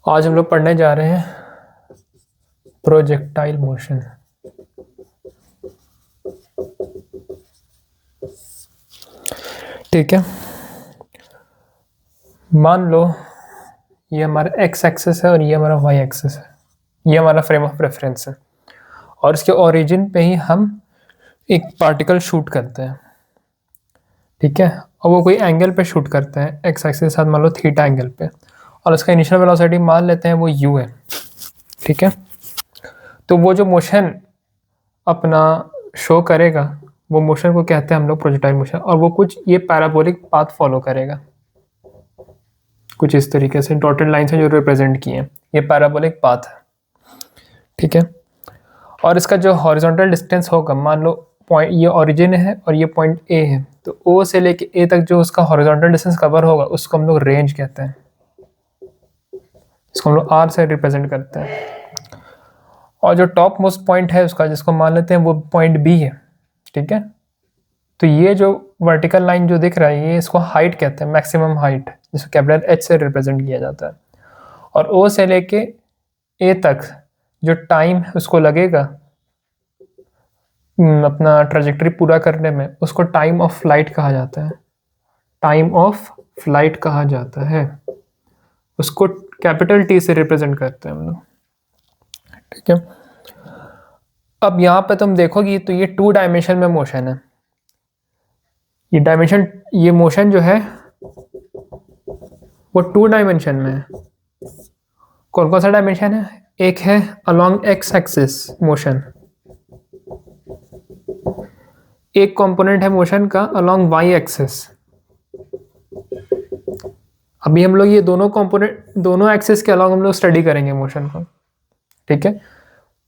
आज हम लोग पढ़ने जा रहे हैं प्रोजेक्टाइल मोशन। ठीक है, मान लो ये हमारा एक्स एक्सिस है और ये हमारा वाई एक्सिस है, ये हमारा फ्रेम ऑफ रेफरेंस है और इसके ओरिजिन पे ही हम एक पार्टिकल शूट करते हैं। ठीक है, और वो कोई एंगल पे शूट करते हैं एक्स एक्सिस के साथ, मान लो थीटा एंगल पे, और उसका इनिशियल वेलोसिटी मान लेते हैं वो यू है। ठीक है, तो वो जो मोशन अपना शो करेगा वो मोशन को कहते हैं हम लोग प्रोजेक्टाइल मोशन, और वो कुछ ये पैराबोलिक पाथ फॉलो करेगा, कुछ इस तरीके से डॉटेड लाइन से जो रिप्रेजेंट किए हैं ये पैराबोलिक पाथ है। ठीक है, और इसका जो हॉरिजॉन्टल डिस्टेंस होगा, मान लो पॉइंट ये ओरिजिन है और ये पॉइंट ए है, तो ओ से लेके ए तक जो उसका हॉरिजॉन्टल डिस्टेंस कवर होगा उसको हम लोग रेंज कहते हैं, इसको हम लोग आर से रिप्रेजेंट करते हैं। और जो टॉप मोस्ट पॉइंट है उसका, जिसको मान लेते हैं वो पॉइंट बी है। ठीक है, तो ये जो वर्टिकल लाइन जो दिख रहा है ये इसको हाइट कहते हैं, मैक्सिमम हाइट, जिसको कैपिटल एच से रिप्रेजेंट किया जाता है। और ओ से लेके ए तक जो टाइम उसको लगेगा अपना ट्रेजेक्टरी पूरा करने में, उसको टाइम ऑफ फ्लाइट कहा जाता है, टाइम ऑफ फ्लाइट कहा जाता है, उसको कैपिटल टी से रिप्रेजेंट करते हैं हम लोग। ठीक है, अब यहाँ पे तुम देखोगी तो ये 2 डायमेंशन में मोशन है। ये डायमेंशन, ये मोशन जो है वो 2 डायमेंशन में है। कौन कौन सा डायमेंशन है? एक है अलोंग एक्स एक्सिस मोशन, एक कंपोनेंट है मोशन का अलोंग वाई एक्सिस। अभी हम लोग ये दोनों कंपोनेंट, दोनों एक्सिस के अलोंग हम लोग स्टडी करेंगे मोशन को। ठीक है,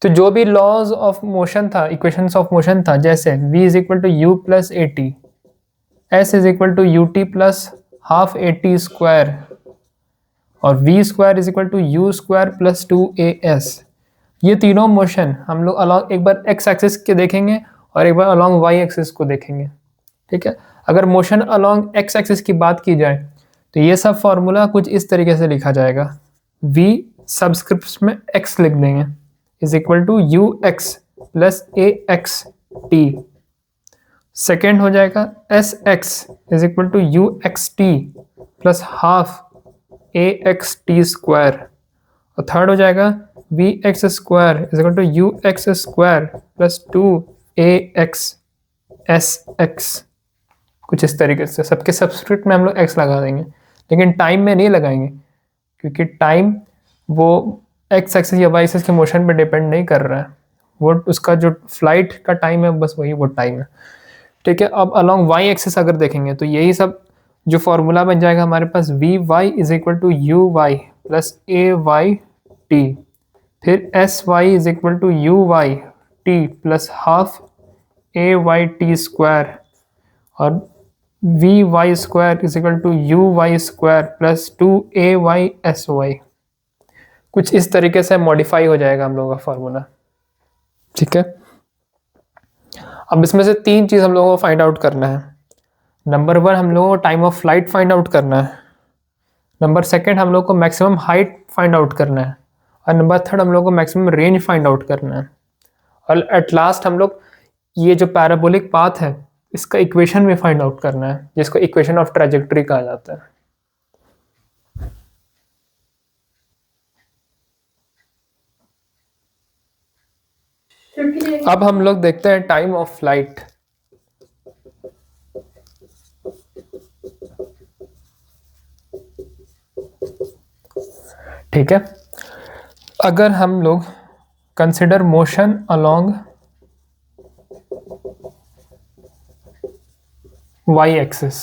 तो जो भी लॉज ऑफ मोशन था, इक्वेशंस ऑफ मोशन था, जैसे v is equal to u plus a t, s is equal to u t plus half a t square, और v square is equal to u square plus 2as, ये तीनों motion हम लोग along एक बार x axis के देखेंगे और एक बार अलॉन्ग y एक्सिस को देखेंगे। ठीक है, अगर मोशन अलॉन्ग x एक्सिस की बात की जाए तो ये सब फॉर्मूला कुछ इस तरीके से लिखा जाएगा, v सबस्क्रिप्ट में x लिख देंगे is equal to u x plus a x t. Second हो जाएगा s x is equal to u x t plus half a x t square, और थर्ड हो जाएगा v x square is equal to u x square plus 2ax s x. कुछ इस तरीके से सबके सबस्क्रिप्ट में हम लोग x लगा देंगे, लेकिन टाइम में नहीं लगाएंगे क्योंकि टाइम वो x एक्सिस या y एक्सिस के मोशन पे डिपेंड नहीं कर रहा है, वो उसका जो फ्लाइट का टाइम है बस वही वो टाइम है। ठीक है, अब अलॉन्ग y एक्सिस अगर देखेंगे तो यही सब जो फॉर्मूला बन जाएगा हमारे पास, V Y is equal to you Y plus A Y T, फिर S Y is equal to you Y T plus half A Y T square, और V Y square is equal to you Y square plus 2ay S Y. कुछ इस तरीके से modify हो जाएगा हम लोगों का फॉर्मूला। ठीक है, अब इसमें से 3 चीज़ हम लोगों को फाइंड आउट करना है। नंबर 1 हम लोगों को time of flight find out करना है, नंबर 2 हम लोग को मैक्सिमम हाइट फाइंड आउट करना है, और नंबर 3 हम लोग को मैक्सिमम रेंज फाइंड आउट करना है, और एट लास्ट हम लोग ये जो पैराबोलिक पाथ है इसका इक्वेशन भी फाइंड आउट करना है, जिसको इक्वेशन ऑफ ट्रेजेक्टरी कहा जाता है। अब हम लोग देखते हैं टाइम ऑफ फ्लाइट। ठीक है, अगर हम लोग consider motion along y axis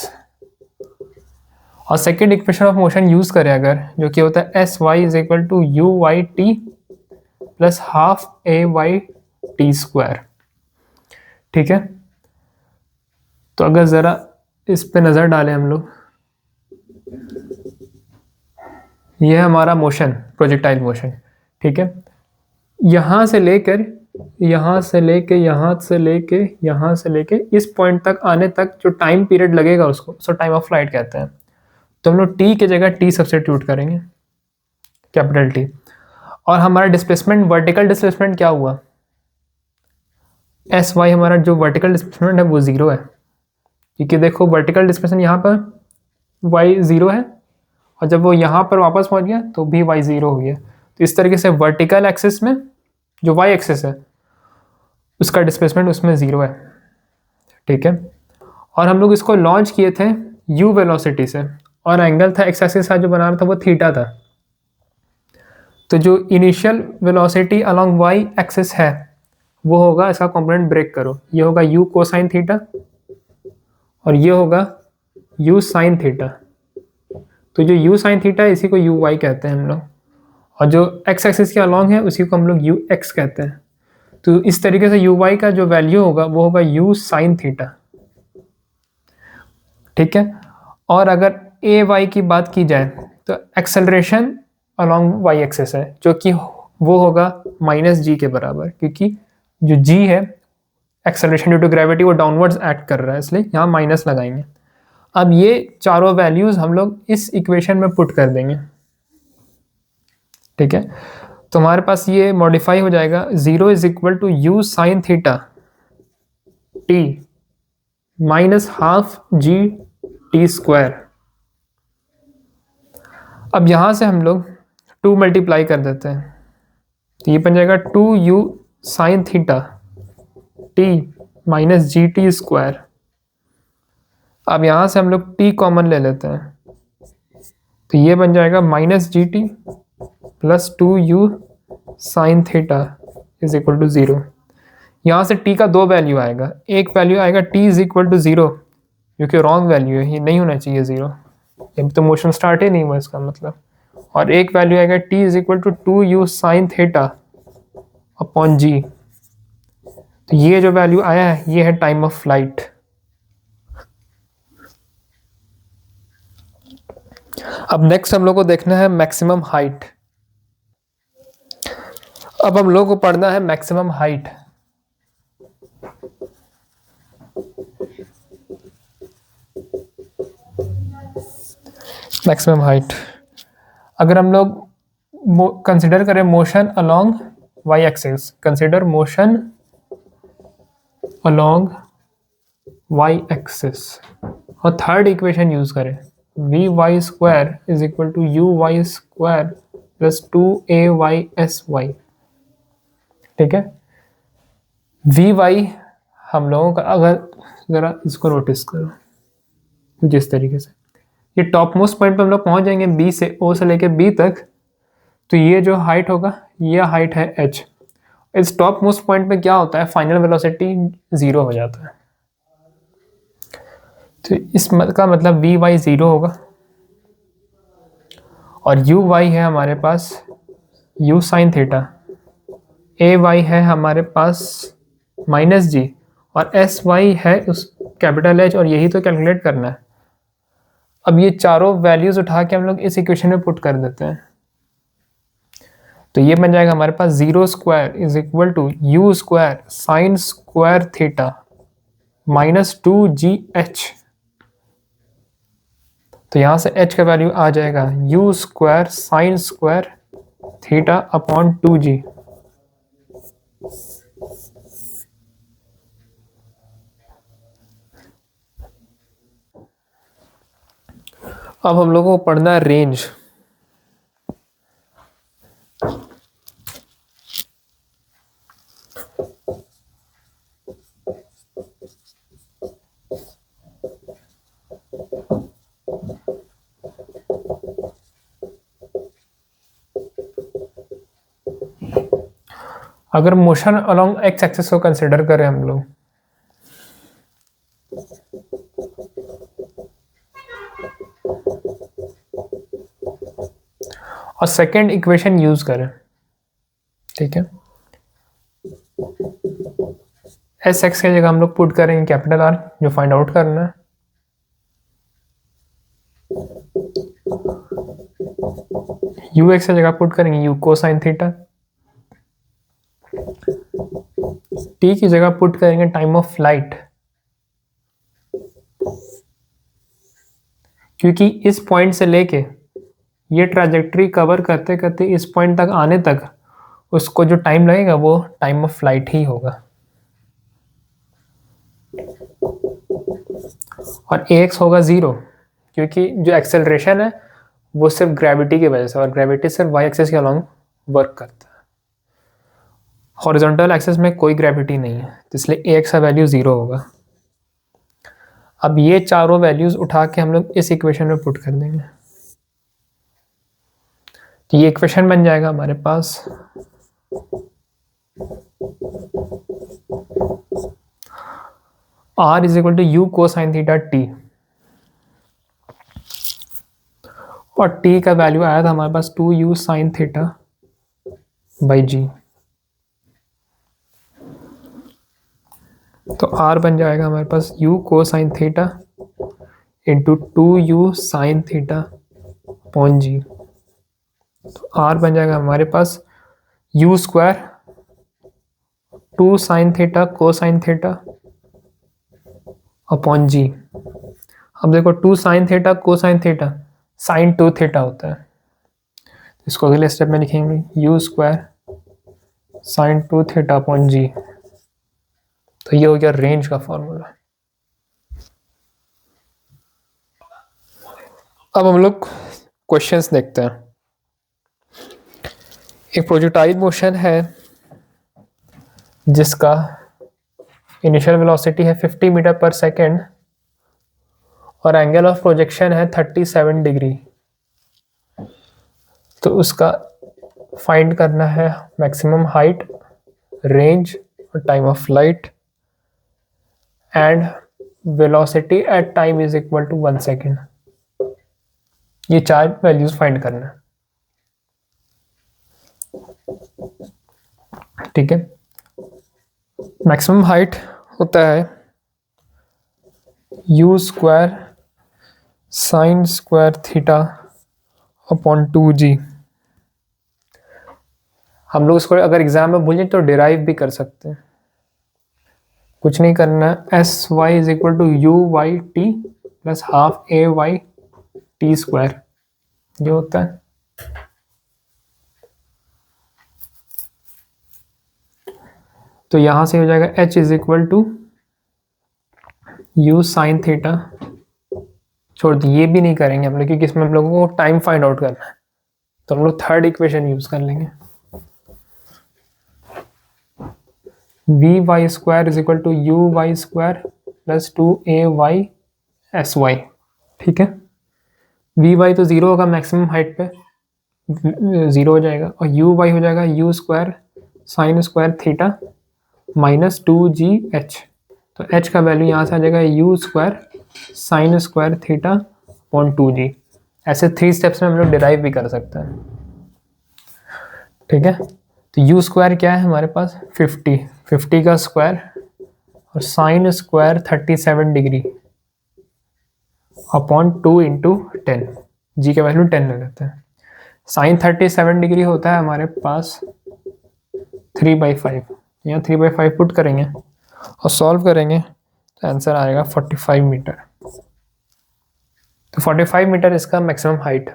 और second equation of motion use करें अगर, जो कि होता है S Y is equal to you Y T plus half A Y T square. ठीक है, तो अगर जरा इस पे नजर डालें हम लोग, ये है हमारा मोशन, प्रोजेक्टाइल मोशन। ठीक है, यहाँ से लेकर यहाँ से लेके यहाँ से लेके यहाँ से लेके इस पॉइंट तक आने तक जो टाइम पीरियड लगेगा उसको टाइम ऑफ फ्लाइट कहते हैं। तो हम लोग टी की जगह टी सब्स्टिट्यूट करेंगे। कैपिटल टी, और हमारा डिस्प्लेसमेंट, वर्टिकल डिस्प्लेसमेंट क्या हुआ, एस वाई, हमारा जो वर्टिकल डिस्प्लेसमेंट है वो 0 है, क्योंकि देखो वर्टिकल डिस्प्लेसमेंट यहाँ पर वाई 0 है, और जब वो यहाँ पर वापस पहुँच गया तो भी वाई 0 हो गया। तो इस तरीके से वर्टिकल एक्सिस में जो वाई एक्सिस है उसका डिस्प्लेसमेंट उसमें 0 है, ठीक है। और हम लोग इसको लॉन्च किए थे u वेलोसिटी से, और एंगल था एक्स एक्सिस का जो बना रहा था वो थीटा था। तो जो initial velocity along y axis है वो होगा, इसका कंपोनेंट ब्रेक करो, ये होगा u कोसाइन थीटा और ये होगा u साइन थीटा। तो जो u साइन थीटा है इसी को u y कहते हैं हम लोग, और जो x एक्सिस के अलोंग है उसी को हम लोग u x कहते हैं। तो इस तरीके से u y का जो वैल्यू होगा वो होगा u साइन थीटा, ठीक है। और अगर a y की बात की जाए तो एक्सेलरेशन अलोंग y एक्सिस है, जो कि वो होगा -g के बराबर, क्योंकि जो g है एक्सेलरेशन ड्यू टू ग्रेविटी वो डाउनवर्ड्स एक्ट कर रहा है, इसलिए यहाँ माइनस लगाएंगे। अब ये चारों वैल्यूज हम लोग इस इक्वेशन में पुट कर देंगे, ठीक है। तो हमारे पास ये मॉडिफाई हो जाएगा, 0 is equal to u sine theta t minus half g t square. अब यहां से हम लोग 2 मल्टीप्लाई कर देते हैं, तो ये बन जाएगा 2u sine theta t minus g T square. अब यहां से हम लोग t कॉमन ले लेते हैं, तो ये बन जाएगा minus g t plus 2u sine theta is equal to 0। यहाँ से t का 2 वैल्यू आएगा, एक वैल्यू आएगा t इज इक्वल टू 0, जो कि रॉन्ग वैल्यू है, ये नहीं होना चाहिए 0, ये तो मोशन स्टार्ट ही नहीं हुआ इसका मतलब। और एक वैल्यू आएगा t is equal to 2u sine theta upon g। तो ये जो वैल्यू आया है ये है टाइम ऑफ फ्लाइट। अब नेक्स्ट हम लोग को देखना है मैक्सिमम हाइट। अब हम लोग को पढ़ना है मैक्सिमम हाइट। मैक्सिमम हाइट अगर हम लोग कंसिडर करें motion along y axis, consider motion along y axis, और थर्ड इक्वेशन यूज करें, v Y square is equal to you Y square plus 2ay/sy, ठीक है। वी वाई हम लोगों का, अगर जरा इसको नोटिस करो कुछ इस तरीके से, ये टॉप मोस्ट पॉइंट पे हम लोग पहुंच जाएंगे बी से, ओ से लेके बी तक, तो ये जो हाइट होगा ये हाइट है h। इस टॉप मोस्ट पॉइंट पे क्या होता है, फाइनल वेलोसिटी 0 हो जाता है, तो इस का मतलब वी वाई 0 होगा, और यू वाई है हमारे पास u साइन थीटा, ए वाई है हमारे पास माइनस जी, और एस वाई है उस कैपिटल H, और यही तो कैलकुलेट करना है। अब ये चारों वैल्यूज उठा के हम लोग इस इक्वेशन में पुट कर देते हैं, तो ये बन जाएगा हमारे पास 0 square is equal to u square sine square theta minus 2gh। तो यहां से h का वैल्यू आ जाएगा u square sine square theta upon 2g। अब हम लोगों को पढ़ना है रेंज। अगर मोशन अलोंग एक्स एक्सिस को कंसिडर करें हम लोग, और सेकेंड इक्वेशन यूज करें, ठीक है, एस एक्स की जगह हम लोग पुट करेंगे कैपिटल आर, जो फाइंड आउट करना है। यू एक्स की जगह पुट करेंगे यू कोसाइन थीटा, टी की जगह पुट करेंगे टाइम ऑफ फ्लाइट, क्योंकि इस पॉइंट से लेके ये ट्रैजेक्टरी कवर करते करते इस पॉइंट तक आने तक उसको जो टाइम लगेगा वो टाइम ऑफ फ्लाइट ही होगा। और ax होगा 0, क्योंकि जो एक्सेलरेशन है वो सिर्फ ग्रेविटी की वजह से, और ग्रेविटी सिर्फ वाई एक्सिस के अलॉन्ग वर्क करता है। हॉरिजॉन्टल एक्सिस में कोई ग्रेविटी नहीं है, तो इसलिए ax का वैल्यू 0 होगा। अब ये चारों वैल्यूज उठा के हम लोग इस इक्वेशन में पुट कर देंगे, तो ये इक्वेशन बन जाएगा हमारे पास r is equal to u cosine theta t, और t का वैल्यू आया था हमारे पास 2u sine theta by g। तो r बन जाएगा हमारे पास u cosine theta into 2u sine theta upon g। तो r बन जाएगा हमारे पास u square 2 sine theta cosine theta upon g। अब देखो 2 sine theta cosine theta sine 2 theta होता है, इसको अगले स्टेप में लिखेंगे u square sine 2 theta upon g। तो ये हो गया रेंज का फॉर्मूला। अब हम लोग क्वेश्चंस देखते हैं। एक प्रोजेक्टाइल मोशन है जिसका इनिशियल वेलोसिटी है 50 मीटर पर सेकेंड और एंगल ऑफ प्रोजेक्शन है 37 डिग्री। तो उसका फाइंड करना है मैक्सिमम हाइट, रेंज और time of flight, and velocity at time is equal to 1 second. ये 4 वैल्यूज फाइंड करना है, ठीक है। मैक्सिमम हाइट होता है u square sine square theta upon 2g। हम लोग इसको अगर एग्जाम में भूलें तो डिराइव भी कर सकते हैं, कुछ नहीं करना है। S Y is equal to you Y T plus half A Y T square, ये होता है। तो यहां से हो जाएगा h is equal to u sine theta, छोड़ दी, ये भी नहीं करेंगे हम लोग क्योंकि इसमें हम लोगों को टाइम फाइंड आउट करना है, तो हम लोग थर्ड इक्वेशन यूज कर लेंगे। V Y square is equal to you Y square plus 2ay sy, ठीक है। वी वाई तो 0 होगा, मैक्सिमम हाइट पे 0 हो जाएगा, और यू वाई हो जाएगा u square sine square theta minus 2gh। तो h का वैल्यू यहाँ से आ जाएगा u square sine square theta upon 2g। ऐसे 3 स्टेप्स में हम लोग डिराइव भी कर सकते हैं, ठीक है। तो यू स्क्वायर क्या है हमारे पास 50 का स्क्वायर और sine square 37 degree upon 2 into 10, जी का वैल्यू 10 ले लेते हैं। साइन 37 डिग्री होता है हमारे पास 3/5, यहाँ 3/5 पुट करेंगे और सॉल्व करेंगे तो आंसर आएगा 45 मीटर। तो 45 मीटर इसका मैक्सिमम हाइट।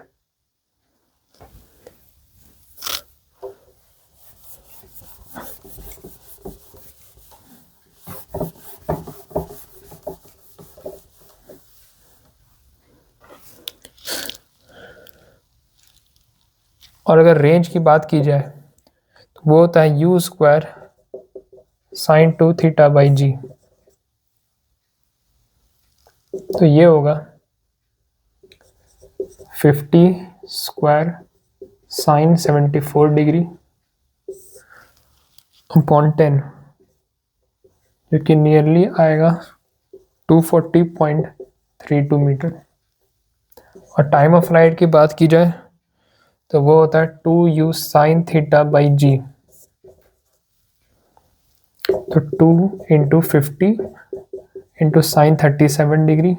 और अगर रेंज की बात की जाए तो वो होता है U square sine 2 theta by जी। तो ये होगा 50 स्क्वायर साइन 74 डिग्री अपॉन 10, जो कि नियरली आएगा 240.32 मीटर। और टाइम ऑफ फ्लाइट की बात की जाए तो वो होता है 2u साइन थीटा बाई जी। तो 2 into 50 into sine 37 degree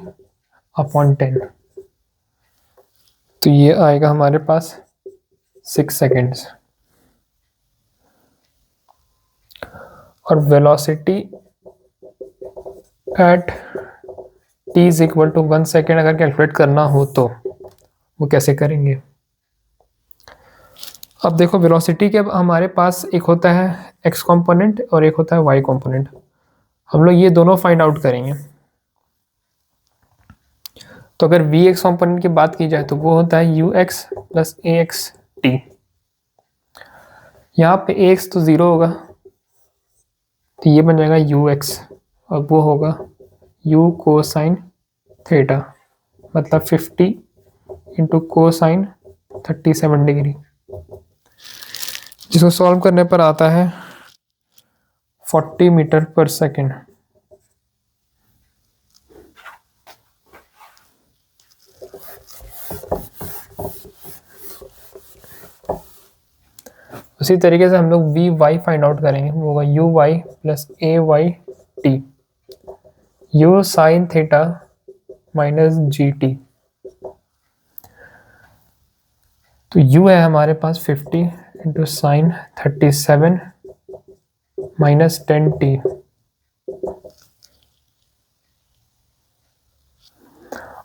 upon 10, तो ये आएगा हमारे पास 6 सेकेंड्स। और velocity at t is equal to 1 second अगर कैलकुलेट करना हो तो वो कैसे करेंगे। अब देखो वेलोसिटी के हमारे पास एक होता है x कंपोनेंट और एक होता है y कंपोनेंट। हम लोग ये दोनों फाइंड आउट करेंगे। तो अगर vx कंपोनेंट की बात की जाए तो वो होता है ux प्लस ax t। यहाँ पे ax तो 0 होगा, तो ये बन जाएगा ux और वो होगा u कोसाइन थीटा, मतलब 50 इंटू कोसाइन 37 डिग्री, जिसको सॉल्व करने पर आता है 40 मीटर पर सेकेंड। उसी तरीके से हम लोग वी वाई फाइंड आउट करेंगे, वो होगा यू वाई प्लस ए Y t, u sine theta minus g t. तो u है हमारे पास 50 इंटू साइन 37 माइनस 10t,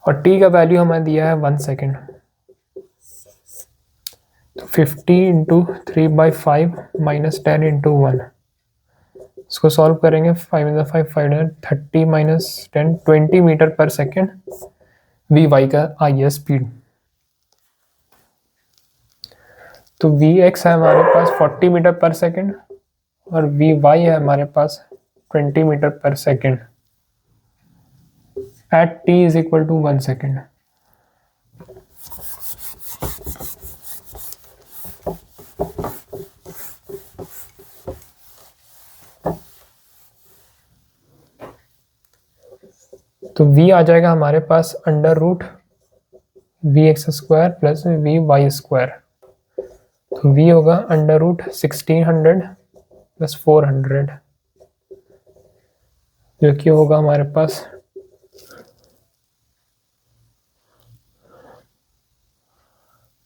और t का वैल्यू हमें दिया है 1 सेकेंड। तो 50 इंटू 3/5 माइनस 10 इंटू 1, इसको सॉल्व करेंगे 5 in 5 5 30 minus 10 20 metre per second V Y का आई है स्पीड। तो वी एक्स है हमारे पास 40 मीटर पर सेकेंड और वी वाई है हमारे पास 20 metre per second at T is equal to 1 second. तो v आ जाएगा हमारे पास under root V x square plus V Y square. तो v होगा अंडर रूट 1600 प्लस 400, जो कि होगा हमारे पास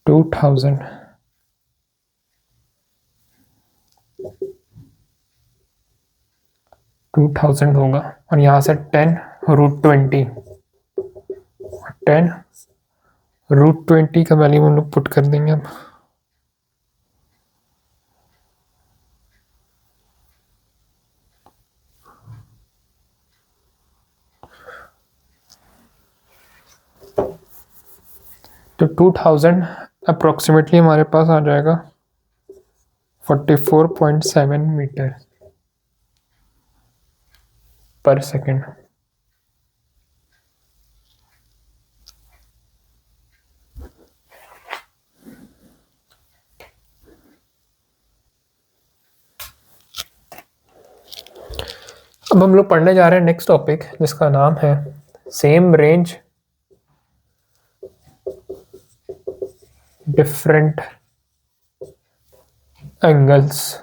2000। होगा, और यहाँ से 10 रूट 20, 10 रूट 20 का वैल्यू हम लोग पुट कर देंगे अब। तो 2000 अप्रोक्सीमेटली हमारे पास आ जाएगा 44.7 मीटर पर सेकेंड। अब हम लोग पढ़ने जा रहे हैं नेक्स्ट टॉपिक, जिसका नाम है सेम रेंज डिफरेंट एंगल्स।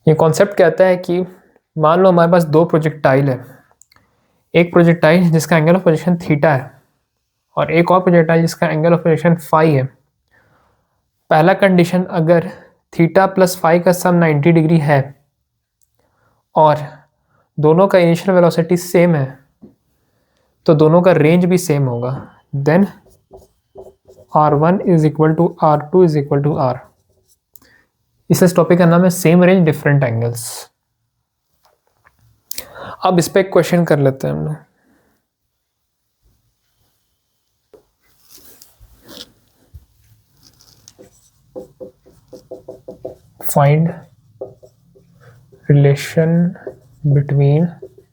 ये कॉन्सेप्ट कहता है कि मान लो हमारे पास दो प्रोजेक्टाइल है, एक प्रोजेक्टाइल जिसका एंगल ऑफ पोजीशन थीटा है और एक और प्रोजेक्टाइल जिसका एंगल ऑफ पोजीशन फाई है। पहला कंडीशन, अगर थीटा प्लस फाई का सम 90 डिग्री है और दोनों का इनिशियल वेलोसिटी सेम है, तो दोनों का रेंज भी सेम होगा। Then R1 is equal to R2 is equal to R। इस टॉपिक का नाम है सेम रेंज डिफरेंट एंगल्स। अब इस पे एक क्वेश्चन कर लेते हैं हम लोग। Find relation between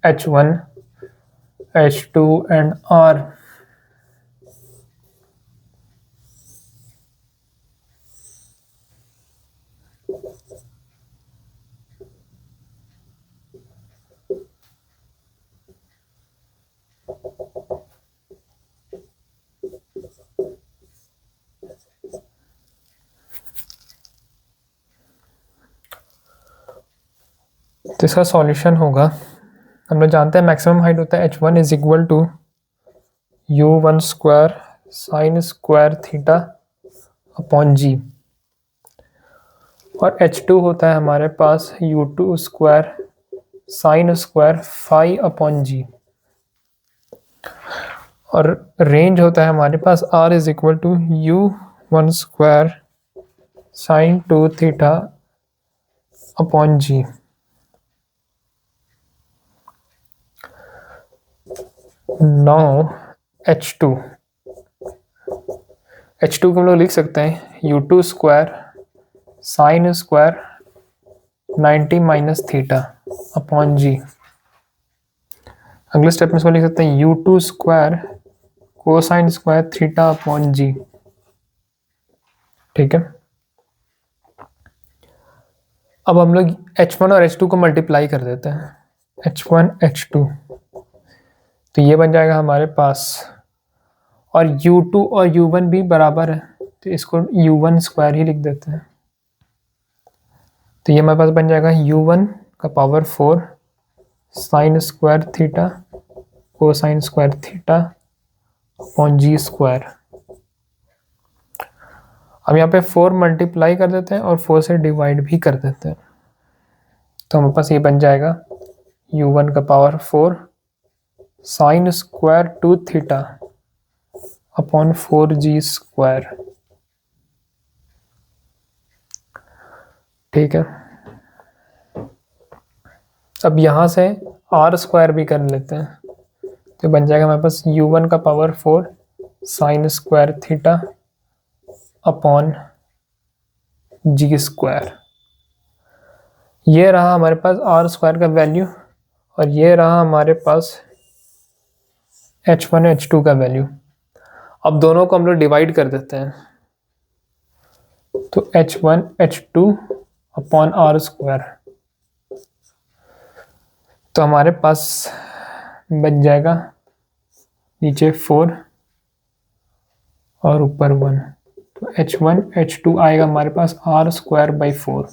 H1, H2 and R तो इसका सॉल्यूशन होगा, हम लोग जानते हैं मैक्सिमम हाइट होता है h1 is equal to u1 square sine square theta upon g, और h2 होता है हमारे पास u2 square sine square phi upon g, और रेंज होता है हमारे पास r is equal to u1 square sine 2 theta upon g। Now h2 को हम लोग लिख सकते हैं u2 square sine square 90 minus theta upon g। अगले स्टेप में इसको लिख सकते हैं u2 square cosine square theta upon g। ठीक है, अब हम लोग h1 और h2 को मल्टीप्लाई कर देते हैं, h1 h2, तो ये बन जाएगा हमारे पास, और u2 और u1 भी बराबर है तो इसको u1 स्क्वायर ही लिख देते हैं, तो ये हमारे पास बन जाएगा u1 का power 4 sign square theta cosine square theta upon g square. अब यहाँ पे 4 मल्टीप्लाई कर देते हैं और 4 से डिवाइड भी कर देते हैं, तो हमारे पास ये बन जाएगा u1 का power 4 sine square 2 theta upon 4g square. ठीक है, अब यहाँ से r स्क्वायर भी कर लेते हैं, तो बन जाएगा हमारे पास u1 का power 4 sign square theta upon g square. ये रहा हमारे पास r स्क्वायर का वैल्यू, और ये रहा हमारे पास h1 h2 का वैल्यू। अब दोनों को हम लोग डिवाइड कर देते हैं, तो h1 h2 upon r square, तो हमारे पास बच जाएगा नीचे 4 और ऊपर 1, तो h1 h2 आएगा हमारे पास r स्क्वायर बाई 4।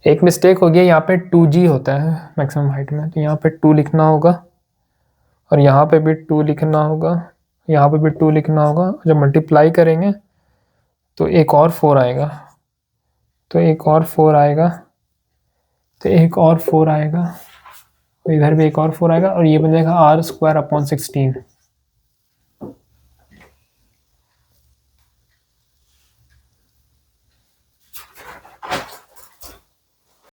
एक मिस्टेक हो गया, यहाँ पे 2g होता है मैक्सिमम हाइट में, तो यहाँ पे 2 लिखना होगा, और यहाँ पे भी 2 लिखना होगा, यहाँ पे भी 2 लिखना होगा। जब मल्टीप्लाई करेंगे तो एक और 4 आएगा, तो एक और 4 आएगा, तो एक और 4 आएगा, तो इधर भी एक और 4 आएगा, और ये बन जाएगा r स्क्वायर अपॉन 16।